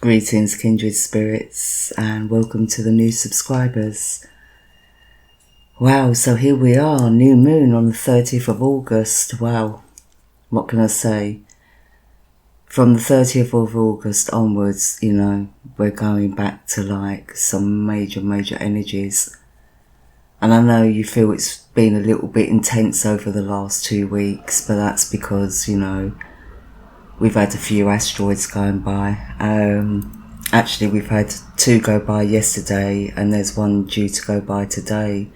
Greetings, kindred spirits, and welcome to the new subscribers. Wow, so here we are, new moon on the 30th of August. Wow, what can I say? From the 30th of August onwards, we're going back to like some major energies. And I know you feel it's been a little bit intense over the last 2 weeks, but that's because, we've had a few asteroids going by. Actually, we've had 2 go by yesterday, and there's 1 due to go by today.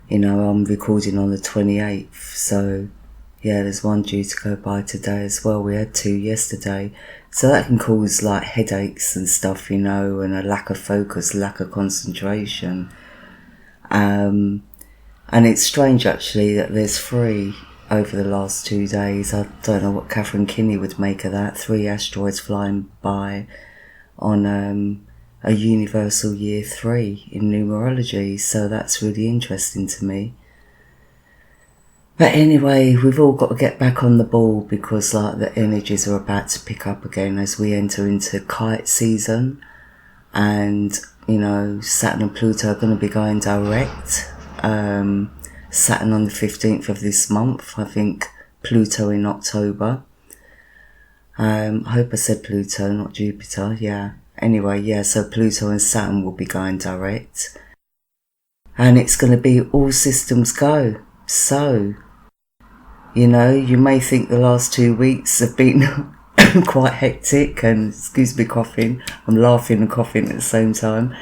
I'm recording on the 28th, so yeah, there's 1 due to go by today as well. We had 2 yesterday, so that can cause like headaches and stuff, and a lack of focus, lack of concentration. And it's strange actually that there's 3 over the last 2 days. I don't know what Katharine Kinnie would make of that. 3 asteroids flying by on a universal year 3 in numerology, so that's really interesting to me. But anyway, we've all got to get back on the ball because like the energies are about to pick up again as we enter into kite season, and Saturn and Pluto are going to be going direct. Saturn on the 15th of this month, I think Pluto in October. I hope I said Pluto, not Jupiter, yeah. Anyway, yeah, so Pluto and Saturn will be going direct. And it's going to be all systems go. So, you may think the last 2 weeks have been quite hectic, and excuse me coughing, I'm laughing and coughing at the same time.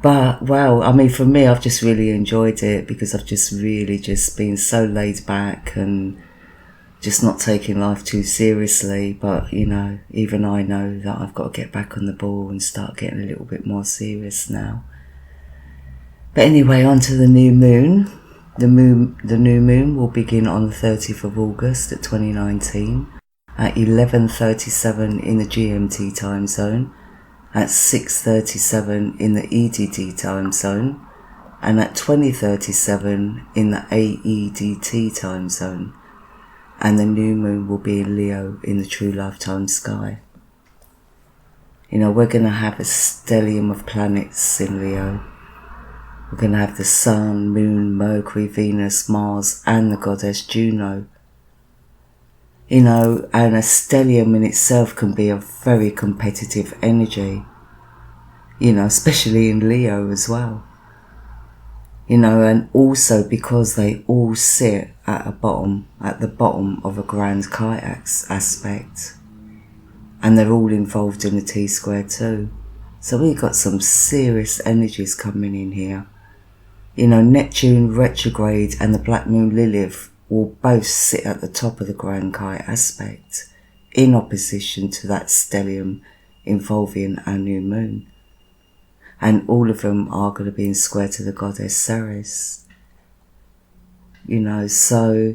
But wow, I mean, for me, I've just really enjoyed it because I've just really just been so laid back and just not taking life too seriously. But, even I know that I've got to get back on the ball and start getting a little bit more serious now. But anyway, on to the new moon. The new moon will begin on the 30th of August at 2019 at 11:37 in the GMT time zone, at 6:37 in the EDT time zone, and at 20:37 in the AEDT time zone. And the new moon will be in Leo in the true lifetime sky. We're going to have a stellium of planets in Leo. We're going to have the Sun, Moon, Mercury, Venus, Mars, and the goddess Juno. And a stellium in itself can be a very competitive energy, especially in Leo as well. And also because they all sit at the bottom of a grand kite aspect, and they're all involved in the T-square too. So we've got some serious energies coming in here. Neptune retrograde and the Black Moon Lilith will both sit at the top of the grand kite aspect in opposition to that stellium involving our new moon. And all of them are going to be in square to the goddess Ceres. So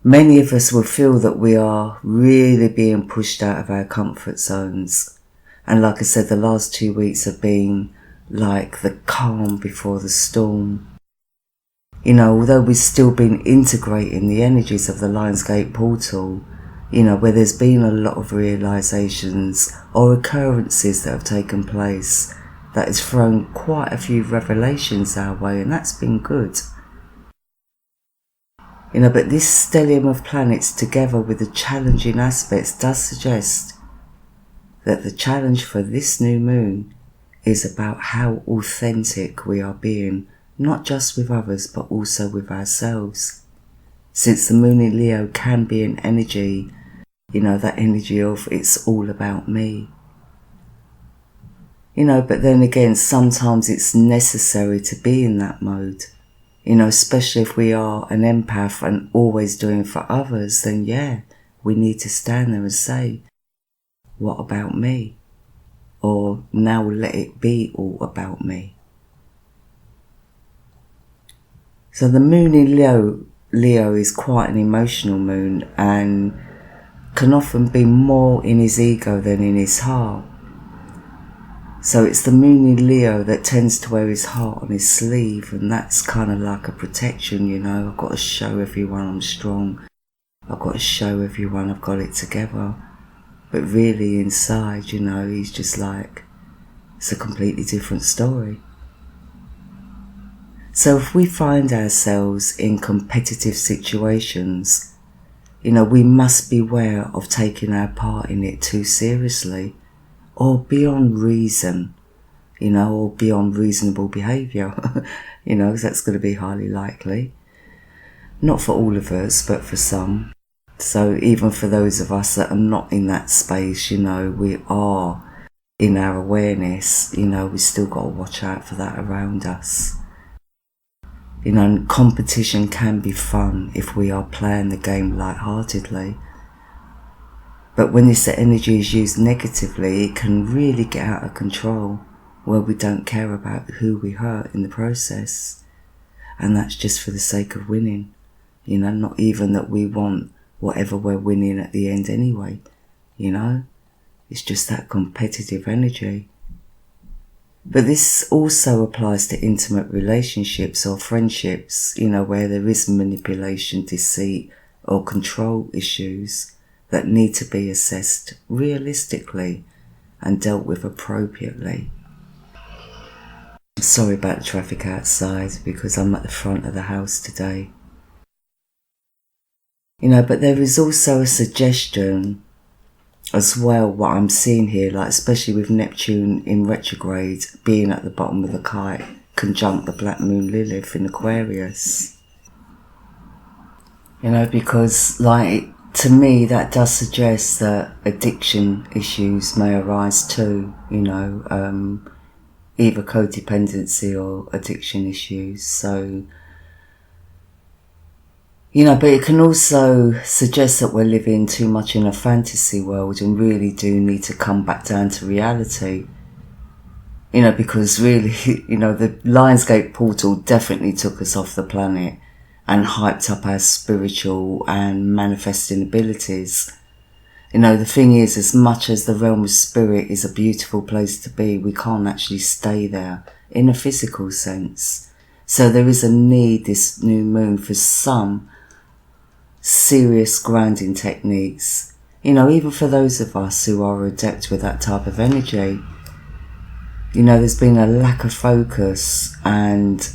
many of us will feel that we are really being pushed out of our comfort zones. And like I said, the last 2 weeks have been like the calm before the storm. Although we've still been integrating the energies of the Lionsgate portal, where there's been a lot of realizations or occurrences that have taken place, that has thrown quite a few revelations our way, and that's been good. But this stellium of planets together with the challenging aspects does suggest that the challenge for this new moon is about how authentic we are being, not just with others but also with ourselves. Since the moon in Leo can be an energy, that energy of it's all about me. But then again, sometimes it's necessary to be in that mode. Especially if we are an empath and always doing for others, then yeah, we need to stand there and say, what about me? Or now let it be all about me. So the moon in Leo is quite an emotional moon and can often be more in his ego than in his heart. So it's the moon in Leo that tends to wear his heart on his sleeve, and that's kind of like a protection, I've got to show everyone I'm strong. I've got to show everyone I've got it together. But really inside, you know, he's just like, it's a completely different story. So if we find ourselves in competitive situations, you know, we must beware of taking our part in it too seriously or beyond reason, you know, or beyond reasonable behaviour, you know, 'cause that's going to be highly likely. Not for all of us, but for some. So even for those of us that are not in that space, you know, we are in our awareness, you know, we still got to watch out for that around us. You know, and competition can be fun if we are playing the game lightheartedly. But when this energy is used negatively, it can really get out of control, where we don't care about who we hurt in the process. And that's just for the sake of winning. You know, not even that we want whatever we're winning at the end anyway. You know, it's just that competitive energy. But this also applies to intimate relationships or friendships, you know, where there is manipulation, deceit, or control issues that need to be assessed realistically and dealt with appropriately. Sorry about the traffic outside because I'm at the front of the house today. You know, but there is also a suggestion as well, what I'm seeing here, like especially with Neptune in retrograde being at the bottom of the kite, conjunct the Black Moon Lilith in Aquarius. You know, because like, to me, that does suggest that addiction issues may arise too, you know, either codependency or addiction issues. So, you know, but it can also suggest that we're living too much in a fantasy world and really do need to come back down to reality. You know, because really, you know, the Lionsgate portal definitely took us off the planet and hyped up our spiritual and manifesting abilities. You know, the thing is, as much as the realm of spirit is a beautiful place to be, we can't actually stay there in a physical sense. So there is a need this new moon for some serious grounding techniques, you know, even for those of us who are adept with that type of energy. You know, there's been a lack of focus and,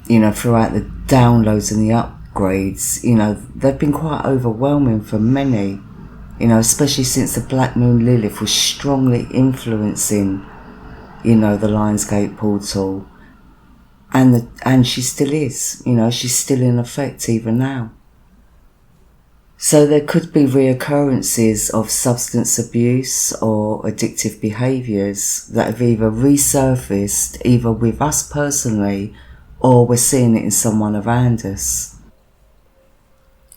you know, throughout the downloads and the upgrades, you know, they've been quite overwhelming for many, you know, especially since the Black Moon Lilith was strongly influencing, you know, the Lionsgate portal, and she still is, you know, she's still in effect even now. So there could be reoccurrences of substance abuse or addictive behaviours that have either resurfaced, either with us personally, or we're seeing it in someone around us.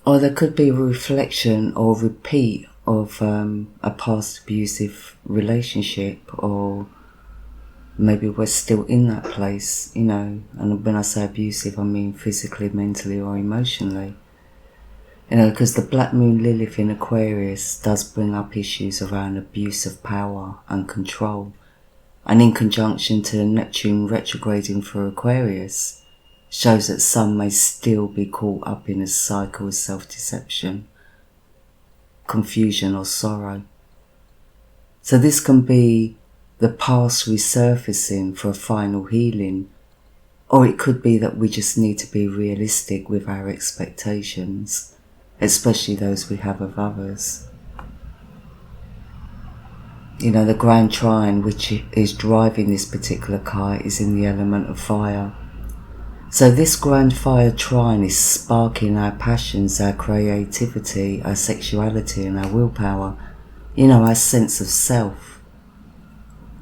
Or there could be a reflection or repeat of a past abusive relationship, or maybe we're still in that place, you know, and when I say abusive, I mean physically, mentally or emotionally. You know, because the Black Moon Lilith in Aquarius does bring up issues around abuse of power and control. And in conjunction to Neptune retrograding for Aquarius, shows that some may still be caught up in a cycle of self-deception, confusion or sorrow. So this can be the past resurfacing for a final healing, or it could be that we just need to be realistic with our expectations, especially those we have of others. You know, the Grand Trine, which is driving this particular kite, is in the element of fire. So this Grand Fire Trine is sparking our passions, our creativity, our sexuality and our willpower, you know, our sense of self.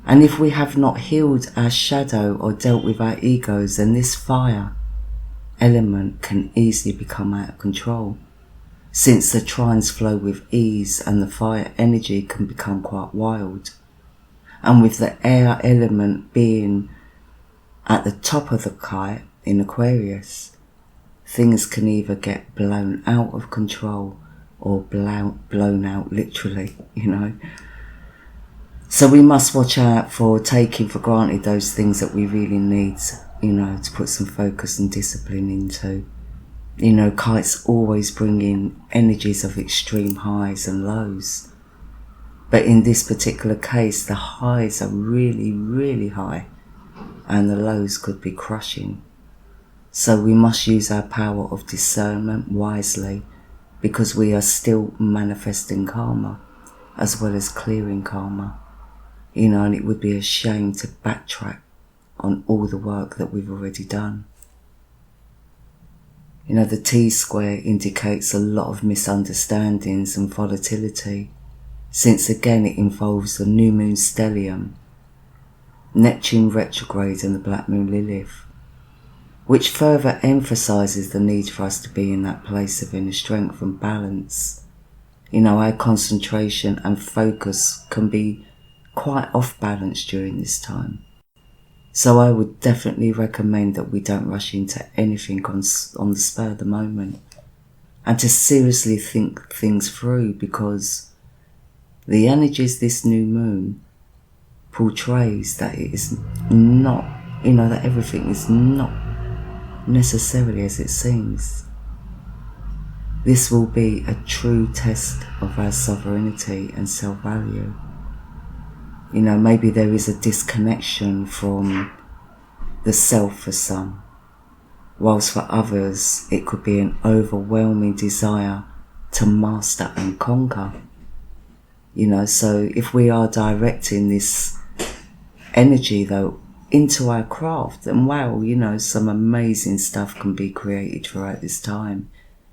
And if we have not healed our shadow or dealt with our egos, then this fire element can easily become out of control, since the trines flow with ease and the fire energy can become quite wild. And with the air element being at the top of the kite in Aquarius, things can either get blown out of control or blown out literally, you know. So we must watch out for taking for granted those things that we really need, you know, to put some focus and discipline into. You know, kites always bring in energies of extreme highs and lows. But in this particular case, the highs are really, really high, and the lows could be crushing. So we must use our power of discernment wisely, because we are still manifesting karma, as well as clearing karma. And it would be a shame to backtrack on all the work that we've already done. The T-square indicates a lot of misunderstandings and volatility, since again it involves the new moon stellium, Neptune retrograde and the black moon Lilith, which further emphasises the need for us to be in that place of inner strength and balance. Our concentration and focus can be quite off balance during this time. So I would definitely recommend that we don't rush into anything on the spur of the moment, and to seriously think things through, because the energies this new moon portrays that it is not, that everything is not necessarily as it seems. This will be a true test of our sovereignty and self-value. Maybe there is a disconnection from the self for some, whilst for others it could be an overwhelming desire to master and conquer. So if we are directing this energy though into our craft, then wow, some amazing stuff can be created throughout this time,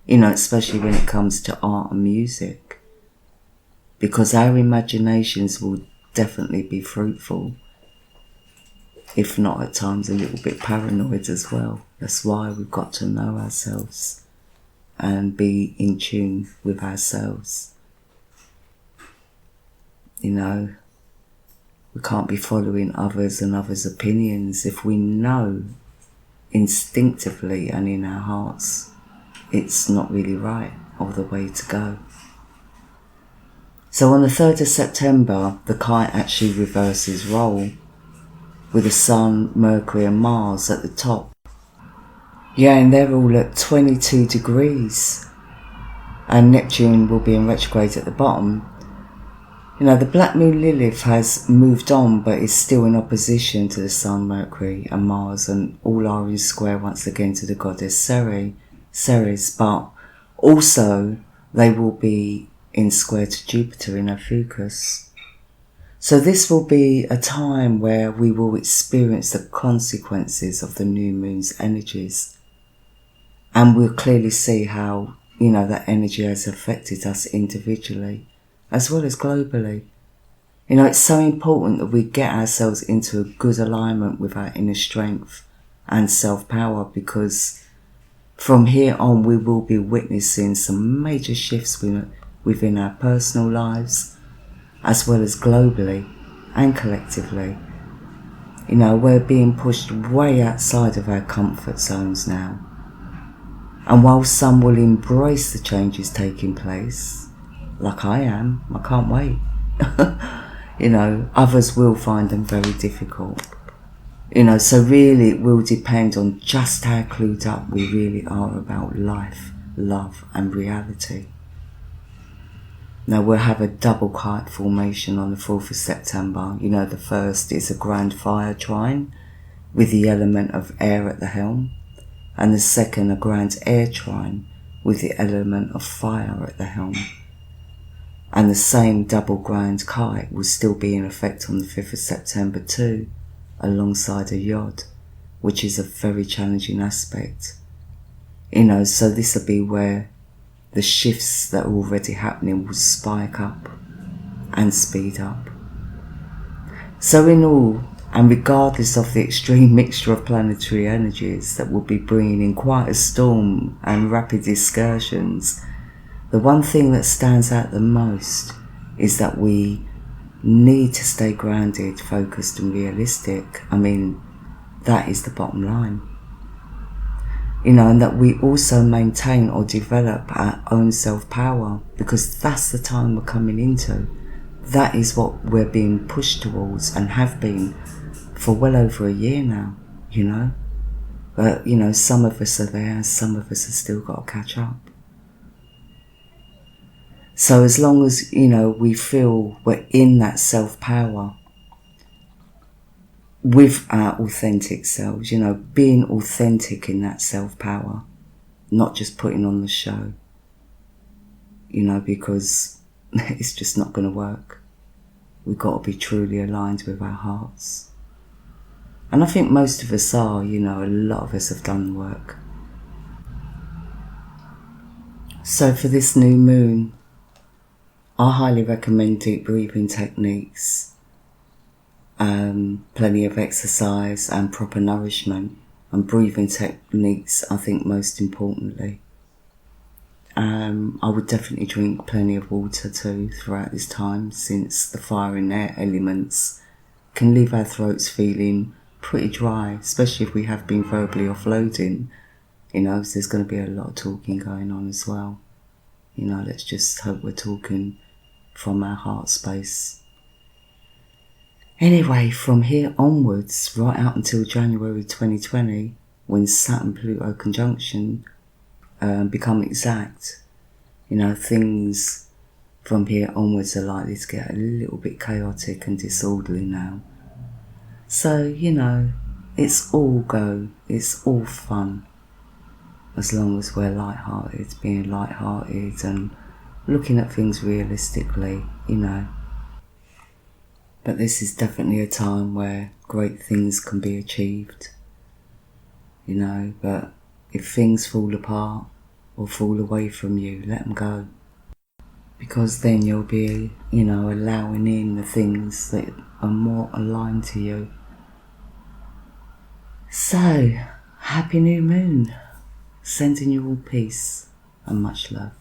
especially when it comes to art and music, because our imaginations will definitely be fruitful, if not at times a little bit paranoid as well. That's why we've got to know ourselves and be in tune with ourselves. We can't be following others and others' opinions if we know instinctively and in our hearts it's not really right or the way to go. So on the 3rd of September, the kite actually reverses role, with the Sun, Mercury and Mars at the top. And they're all at 22 degrees. And Neptune will be in retrograde at the bottom. The black moon Lilith has moved on, but is still in opposition to the Sun, Mercury and Mars, and all are in square once again to the goddess Ceres, but also they will be in square to Jupiter in Ophiuchus. So this will be a time where we will experience the consequences of the new moon's energies, and we'll clearly see how that energy has affected us individually as well as globally. It's so important that we get ourselves into a good alignment with our inner strength and self-power, because from here on we will be witnessing some major shifts within our personal lives, as well as globally and collectively. We're being pushed way outside of our comfort zones now. And while some will embrace the changes taking place, like I am, I can't wait. Others will find them very difficult. So really it will depend on just how clued up we really are about life, love and reality. Now we'll have a double kite formation on the 4th of September. The first is a grand fire trine with the element of air at the helm, and the second a grand air trine with the element of fire at the helm. And the same double grand kite will still be in effect on the 5th of September too, alongside a yod, which is a very challenging aspect. So this will be where the shifts that are already happening will spike up and speed up. So in all, and regardless of the extreme mixture of planetary energies that will be bringing in quite a storm and rapid excursions, the one thing that stands out the most is that we need to stay grounded, focused and realistic. That is the bottom line. And that we also maintain or develop our own self-power, because that's the time we're coming into. That is what we're being pushed towards and have been for well over a year now, But, some of us are there, some of us have still got to catch up. So as long as, we feel we're in that self-power with our authentic selves, being authentic in that self-power, not just putting on the show, because it's just not going to work. We've got to be truly aligned with our hearts. And I think most of us are, a lot of us have done the work. So for this new moon, I highly recommend deep breathing techniques, plenty of exercise and proper nourishment, and breathing techniques, I think, most importantly. I would definitely drink plenty of water too throughout this time, since the fire and air elements can leave our throats feeling pretty dry, especially if we have been verbally offloading. So there's going to be a lot of talking going on as well. Let's just hope we're talking from our heart space. Anyway, from here onwards, right out until January 2020, when Saturn-Pluto conjunction become exact, things from here onwards are likely to get a little bit chaotic and disorderly now. So, it's all go, it's all fun, as long as we're light-hearted, being light-hearted and looking at things realistically, But this is definitely a time where great things can be achieved, but if things fall apart or fall away from you, let them go. Because then you'll be, allowing in the things that are more aligned to you. So, happy new moon. Sending you all peace and much love.